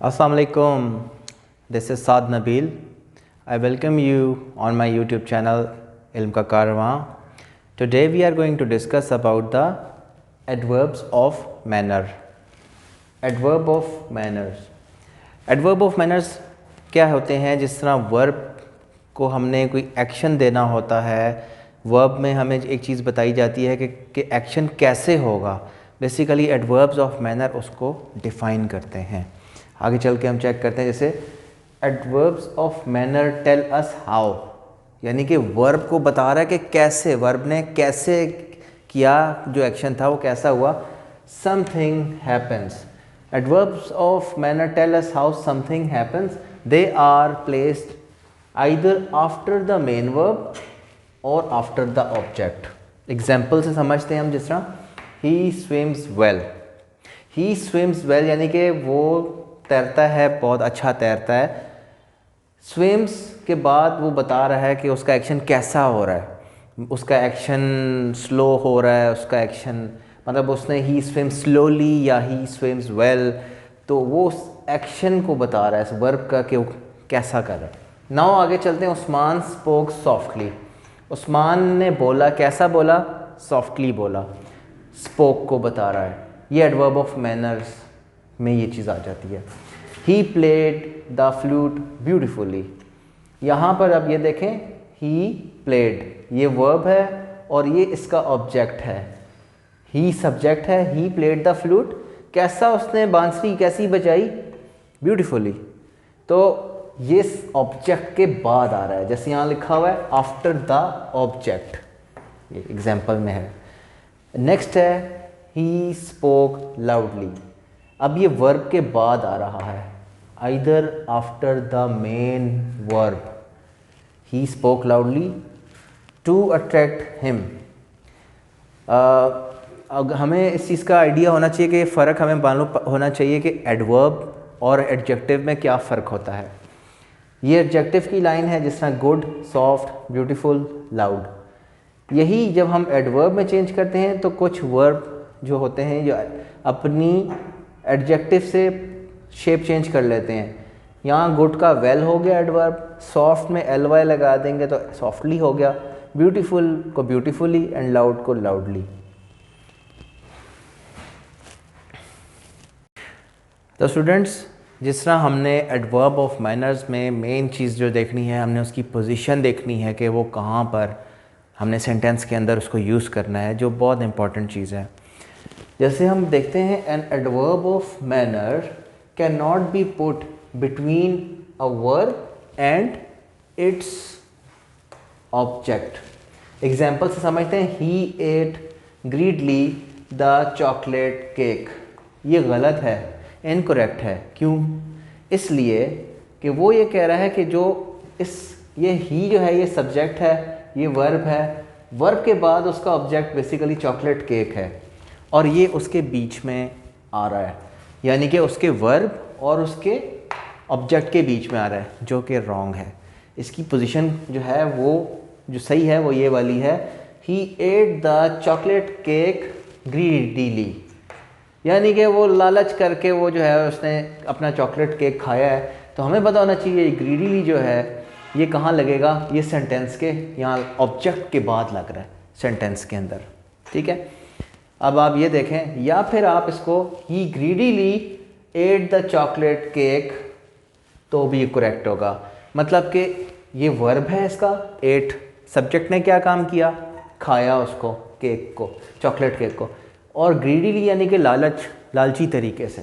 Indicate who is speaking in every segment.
Speaker 1: Assalamu alaikum. This is Saad Nabil. I welcome you on my YouTube channel Ilm Ka Karwan. Today we are going to discuss about the adverbs of manner. Adverb of manners. Adverb of manners क्या होते हैं? जिस तरह verb को हमने कोई action देना होता है, वर्ब में हमें एक चीज़ बताई जाती है कि एक्शन कैसे होगा। बेसिकली एडवर्ब्स ऑफ मैनर उसको डिफ़ाइन करते हैं। आगे चल के हम चेक करते हैं, जैसे adverbs of manner tell us how, यानी कि वर्ब को बता रहा है कि कैसे, वर्ब ने कैसे किया, जो एक्शन था वो कैसा हुआ। Something happens. Adverbs of manner tell us how something happens. They are placed either after the main verb और आफ्टर द ऑब्जेक्ट। एग्जाम्पल से समझते हैं हम, जिस तरह he swims well. He swims well यानी कि वो तैरता है, बहुत अच्छा तैरता है। स्विम्स के बाद वो बता रहा है कि उसका एक्शन कैसा हो रहा है। उसका एक्शन स्लो हो रहा है, उसका एक्शन मतलब उसने ही स्विम्स स्लोली या ही स्विम्स वेल, तो वो उस एक्शन को बता रहा है इस वर्ब का कि वो कैसा कर रहा है। नाउ आगे चलते हैं। Usman spoke softly. उस्मान ने बोला, कैसा बोला? सॉफ्टली बोला। स्पोक को बता रहा है। ये एडवर्ब ऑफ मैनर्स में ये चीज़ आ जाती है। He played the flute beautifully. यहाँ पर अब ये देखें, ही प्लेड ये वर्ब है और ये इसका ऑब्जेक्ट है। ही सब्जेक्ट है, ही प्लेड द फ्लूट। कैसा उसने बांसुरी कैसी बजाई? ब्यूटिफुली। तो ये ऑब्जेक्ट के बाद आ रहा है, जैसे यहाँ लिखा हुआ है आफ्टर द ऑब्जेक्ट, ये एग्जाम्पल में है। नेक्स्ट है ही स्पोक लाउडली। अब ये वर्ब के बाद आ रहा है, either after the main verb. He spoke loudly to attract him. हमें इस चीज़ का आइडिया होना चाहिए कि फ़र्क हमें मालूम होना चाहिए कि एडवर्ब और एडजेक्टिव में क्या फ़र्क होता है। ये एडजेक्टिव की लाइन है, जिस तरह गुड, सॉफ्ट, ब्यूटीफुल, लाउड। यही जब हम एडवर्ब में चेंज करते हैं तो कुछ वर्ब जो होते हैं जो अपनी एडजेक्टिव से शेप चेंज कर लेते हैं। यहाँ गुड का वेल हो गया एडवर्ब, सॉफ्ट में एल वाई लगा देंगे तो सॉफ्टली हो गया, ब्यूटीफुल को ब्यूटीफुली एंड लाउड को लाउडली। तो स्टूडेंट्स, जिस तरह हमने एडवर्ब ऑफ मैनर्स में मेन चीज़ जो देखनी है, हमने उसकी पोजीशन देखनी है कि वो कहाँ पर हमने सेंटेंस के अंदर उसको यूज़ करना है, जो बहुत इंपॉर्टेंट चीज़ है। जैसे हम देखते हैं, an adverb of manner can not be put between a verb and its object. Example से समझते हैं, he ate greedily the chocolate cake. ये गलत है, इनकरेक्ट है। क्यों? इसलिए कि वो ये कह रहा है कि जो ये ही जो है ये सब्जेक्ट है, ये वर्ब है, वर्ब के बाद उसका ऑब्जेक्ट बेसिकली चॉकलेट केक है और ये उसके बीच में आ रहा है, यानी कि उसके वर्ब और उसके ऑब्जेक्ट के बीच में आ रहा है, जो कि रॉन्ग है। इसकी पोजीशन जो है वो जो सही है वो ये वाली है, he ate the chocolate cake greedily, यानी कि वो लालच करके वो जो है उसने अपना चॉकलेट केक खाया है। तो हमें पता होना चाहिए ग्रीडीली जो है ये कहाँ लगेगा, ये सेंटेंस के यहाँ ऑब्जेक्ट के बाद लग रहा है सेंटेंस के अंदर। ठीक है, अब आप ये देखें, या फिर आप इसको he greedily ate the chocolate cake, तो भी करेक्ट होगा। मतलब कि ये वर्ब है इसका, एट, सब्जेक्ट ने क्या काम किया? खाया उसको, केक को, चॉकलेट केक को, और ग्रीडीली यानी कि लालच, लालची तरीके से,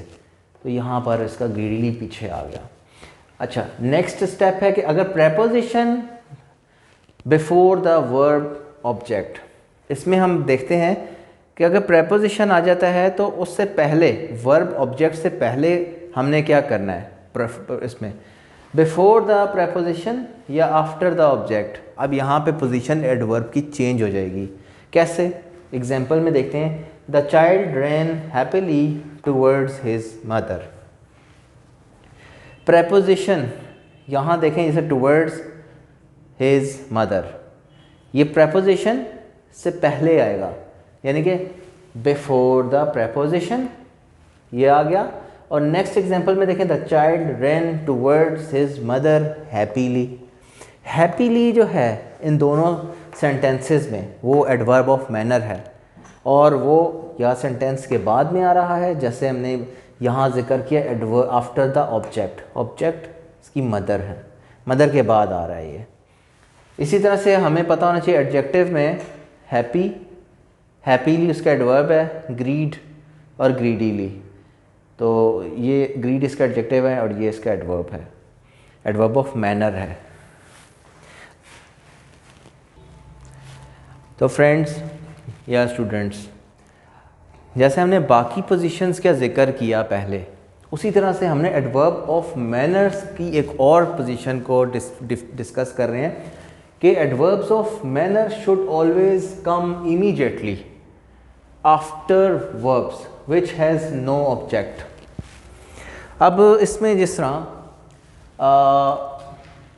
Speaker 1: तो यहाँ पर इसका ग्रीडीली पीछे आ गया। अच्छा, नेक्स्ट स्टेप है कि अगर preposition before the verb object, इसमें हम देखते हैं कि अगर प्रेपोजिशन आ जाता है तो उससे पहले, वर्ब ऑब्जेक्ट से पहले हमने क्या करना है इसमें, बिफोर द प्रेपोजिशन या आफ्टर द ऑब्जेक्ट। अब यहाँ पे पोजीशन एडवर्ब की चेंज हो जाएगी। कैसे? एग्जाम्पल में देखते हैं, the child ran happily towards his mother. Preposition यहाँ देखें, जैसे टूवर्ड्स हिज मदर, ये प्रेपोजिशन से पहले आएगा, यानी कि बिफोर द प्रेपोजिशन ये आ गया, और नेक्स्ट एग्जांपल में देखें, the child rain towards his mother happily. Happily जो है इन दोनों सेंटेंसेस में वो एडवर्ब ऑफ मैनर है और वो या सेंटेंस के बाद में आ रहा है, जैसे हमने यहाँ जिक्र किया adverb after the object. Object इसकी मदर है, मदर के बाद आ रहा है ये। इसी तरह से हमें पता होना चाहिए एडजेक्टिव में हैप्पी, हैप्पीली उसका एडवर्ब है, ग्रीड और ग्रीडीली। तो ये ग्रीड इसका एडजेक्टिव है और ये इसका एडवर्ब है, एडवर्ब ऑफ मैनर है। तो फ्रेंड्स या स्टूडेंट्स, जैसे हमने बाकी पोजीशंस का जिक्र किया पहले, उसी तरह से हमने एडवर्ब ऑफ मैनर्स की एक और पोजीशन को डिस्कस कर रहे हैं कि adverbs of manner should always come immediately after verbs which has no object. अब इसमें जिस तरह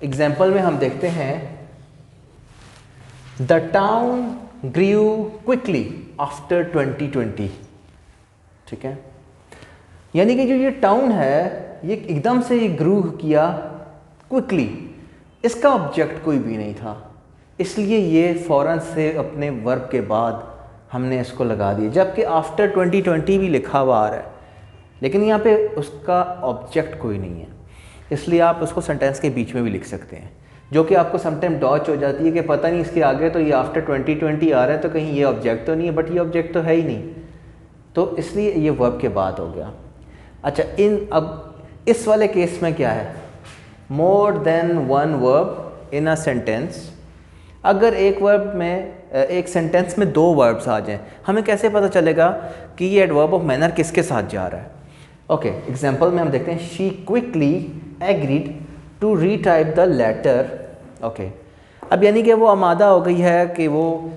Speaker 1: एग्जाम्पल में हम देखते हैं, the town grew quickly after 2020। ठीक है, यानी कि जो ये टाउन है ये एकदम से ये ग्रू किया क्विकली, इसका ऑब्जेक्ट कोई भी नहीं था, इसलिए ये फ़ौरन से अपने वर्ब के बाद हमने इसको लगा दिया, जबकि आफ्टर 2020 भी लिखा हुआ आ रहा है, लेकिन यहाँ पे उसका ऑब्जेक्ट कोई नहीं है, इसलिए आप उसको सेंटेंस के बीच में भी लिख सकते हैं, जो कि आपको समटाइम डॉच हो जाती है कि पता नहीं इसके आगे तो ये आफ्टर 2020 आ रहा है तो कहीं ये ऑब्जेक्ट तो नहीं है, बट ये ऑब्जेक्ट तो है ही नहीं, तो इसलिए ये वर्ब के बाद हो गया। अच्छा, अब इस वाले केस में क्या है, more than one verb in a sentence. अगर एक वर्ब में एक सेंटेंस में दो वर्ब्स आ जाएं, हमें कैसे पता चलेगा कि ये एडवर्ब ऑफ मैनर किसके साथ जा रहा है? ओके, एग्जांपल में हम देखते हैं, she quickly agreed to retype the letter. Okay, अब यानी कि वो आमादा हो गई है कि वो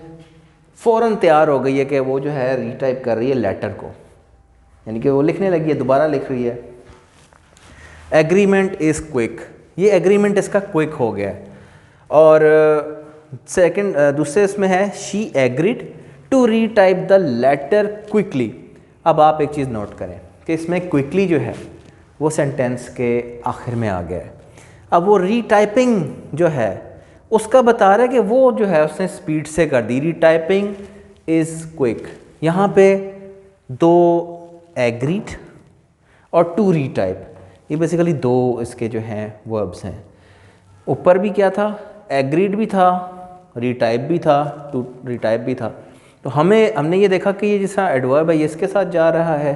Speaker 1: फ़ौरन तैयार हो गई है कि वो जो है रीटाइप कर रही है लेटर को, यानी कि वो लिखने लगी है, दोबारा लिख रही है। एग्रीमेंट इज़ क्विक, ये एग्रीमेंट इसका क्विक हो गया है। और सेकंड दूसरे इसमें है, she agreed to retype the letter quickly. अब आप एक चीज़ नोट करें कि इसमें क्विकली जो है वो सेंटेंस के आखिर में आ गया है। अब वो रीटाइपिंग जो है उसका बता रहा है कि वो जो है उसने स्पीड से कर दी, रीटाइपिंग इज़ क्विक। यहाँ पे दो एग्रीड और टू रीटाइप, ये बेसिकली दो इसके जो हैं वर्ब्स हैं। ऊपर भी क्या था, एग्रीड भी था, रीटाइप भी था, टू रीटाइप भी था। तो हमने ये देखा कि ये जैसा एडवर्ब है ये इसके साथ जा रहा है,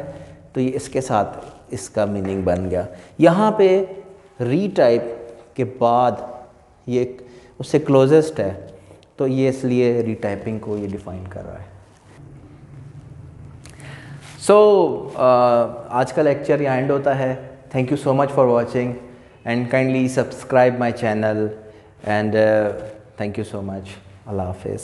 Speaker 1: तो ये इसके साथ इसका मीनिंग बन गया। यहाँ पे रीटाइप के बाद ये उससे क्लोजेस्ट है, तो ये इसलिए रीटाइपिंग को ये डिफ़ाइन कर रहा है। आज का लेक्चर यहाँ एंड होता है। Thank you so much for watching and kindly subscribe my channel and thank you so much. अल्लाह हाफिज़।